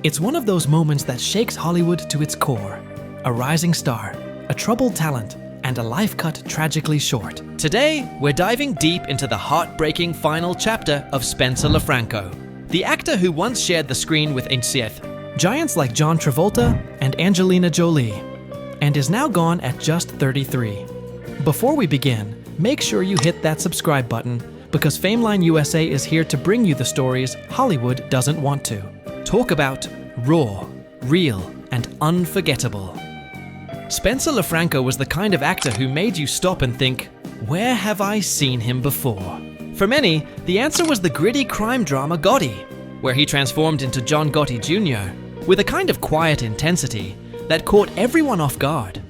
It's one of those moments that shakes Hollywood to its core. A rising star, a troubled talent, and a life cut tragically short. Today, we're diving deep into the heartbreaking final chapter of Spencer Lofranco, the actor who once shared the screen with giants like John Travolta and Angelina Jolie, and is now gone at just 33. Before we begin, make sure you hit that subscribe button because FameLine USA is here to bring you the stories Hollywood doesn't want to. Talk about raw, real, and unforgettable. Spencer Lofranco was the kind of actor who made you stop and think, where have I seen him before? For many, the answer was the gritty crime drama Gotti, where he transformed into John Gotti Jr. with a kind of quiet intensity that caught everyone off guard.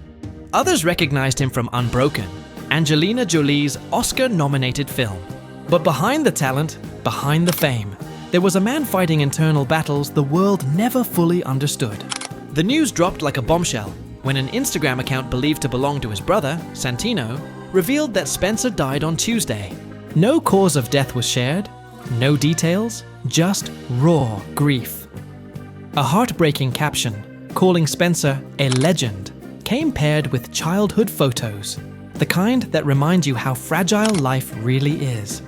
Others recognized him from Unbroken, Angelina Jolie's Oscar-nominated film. But behind the talent, behind the fame, there was a man fighting internal battles the world never fully understood. The news dropped like a bombshell when an Instagram account believed to belong to his brother, Santino, revealed that Spencer died on Tuesday. No cause of death was shared, no details, just raw grief. A heartbreaking caption, calling Spencer a legend, came paired with childhood photos, the kind that remind you how fragile life really is.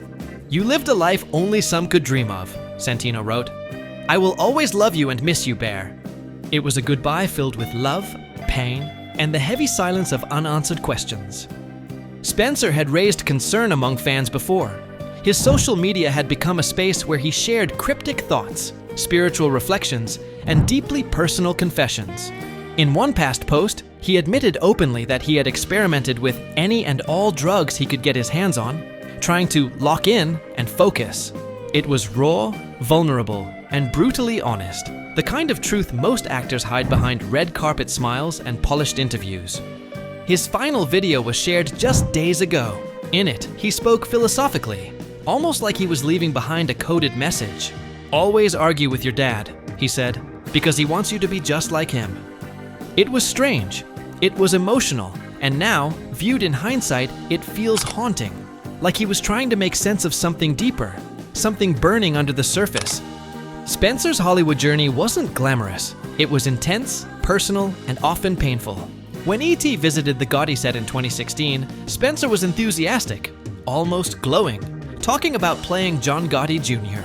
"You lived a life only some could dream of," Santino wrote. "I will always love you and miss you, Bear." It was a goodbye filled with love, pain, and the heavy silence of unanswered questions. Spencer had raised concern among fans before. His social media had become a space where he shared cryptic thoughts, spiritual reflections, and deeply personal confessions. In one past post, he admitted openly that he had experimented with any and all drugs he could get his hands on, trying to lock in and focus. It was raw, vulnerable, and brutally honest, the kind of truth most actors hide behind red carpet smiles and polished interviews. His final video was shared just days ago. In it, he spoke philosophically, almost like he was leaving behind a coded message. "Always argue with your dad," he said, "because he wants you to be just like him." It was strange, it was emotional, and now, viewed in hindsight, it feels haunting, like he was trying to make sense of something deeper, something burning under the surface. Spencer's Hollywood journey wasn't glamorous. It was intense, personal, and often painful. When E.T. visited the Gotti set in 2016, Spencer was enthusiastic, almost glowing, talking about playing John Gotti Jr.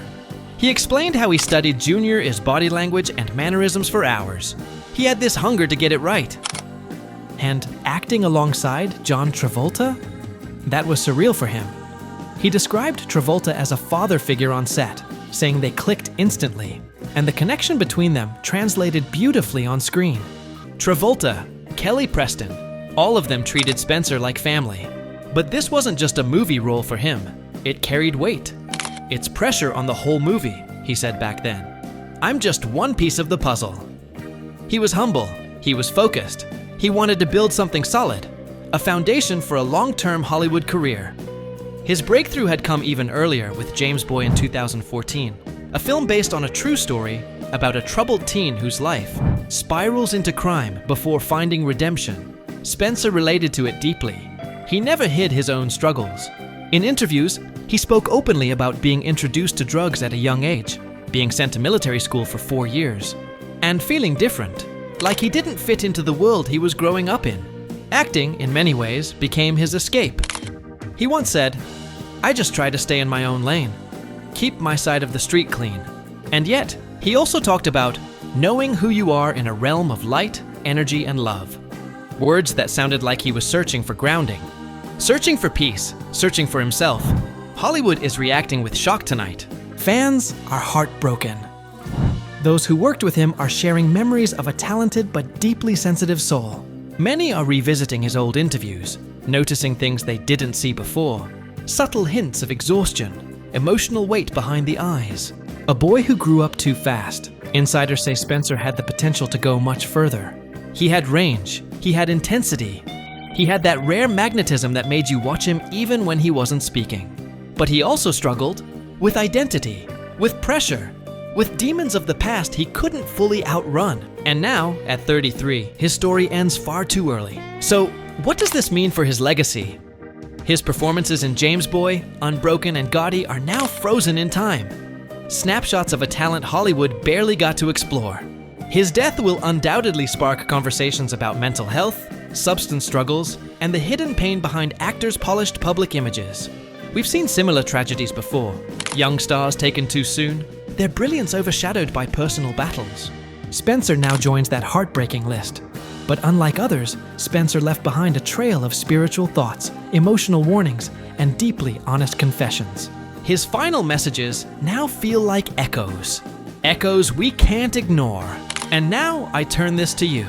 He explained how he studied Junior's body language and mannerisms for hours. He had this hunger to get it right. And acting alongside John Travolta? That was surreal for him. He described Travolta as a father figure on set, saying they clicked instantly, and the connection between them translated beautifully on screen. Travolta, Kelly Preston, all of them treated Spencer like family. But this wasn't just a movie role for him. It carried weight. "It's pressure on the whole movie," he said back then. "I'm just one piece of the puzzle." He was humble. He was focused. He wanted to build something solid, a foundation for a long-term Hollywood career. His breakthrough had come even earlier with James Boy in 2014, a film based on a true story about a troubled teen whose life spirals into crime before finding redemption. Spencer related to it deeply. He never hid his own struggles. In interviews, he spoke openly about being introduced to drugs at a young age, being sent to military school for 4 years, and feeling different, like he didn't fit into the world he was growing up in. Acting, in many ways, became his escape. He once said, "I just try to stay in my own lane, keep my side of the street clean." And yet, he also talked about knowing who you are in a realm of light, energy, and love. Words that sounded like he was searching for grounding, searching for peace, searching for himself. Hollywood is reacting with shock tonight. Fans are heartbroken. Those who worked with him are sharing memories of a talented but deeply sensitive soul. Many are revisiting his old interviews, noticing things they didn't see before. Subtle hints of exhaustion, emotional weight behind the eyes. A boy who grew up too fast. Insiders say Spencer had the potential to go much further. He had range, he had intensity. He had that rare magnetism that made you watch him even when he wasn't speaking. But he also struggled with identity, with pressure, with demons of the past he couldn't fully outrun. And now, at 33, his story ends far too early. So, what does this mean for his legacy? His performances in James Boy, Unbroken, and Gotti are now frozen in time. Snapshots of a talent Hollywood barely got to explore. His death will undoubtedly spark conversations about mental health, substance struggles, and the hidden pain behind actors' polished public images. We've seen similar tragedies before. Young stars taken too soon, their brilliance overshadowed by personal battles. Spencer now joins that heartbreaking list. But unlike others, Spencer left behind a trail of spiritual thoughts, emotional warnings, and deeply honest confessions. His final messages now feel like echoes. Echoes we can't ignore. And now I turn this to you.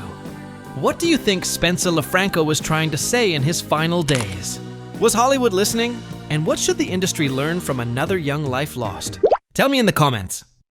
What do you think Spencer Lofranco was trying to say in his final days? Was Hollywood listening? And what should the industry learn from another young life lost? Tell me in the comments.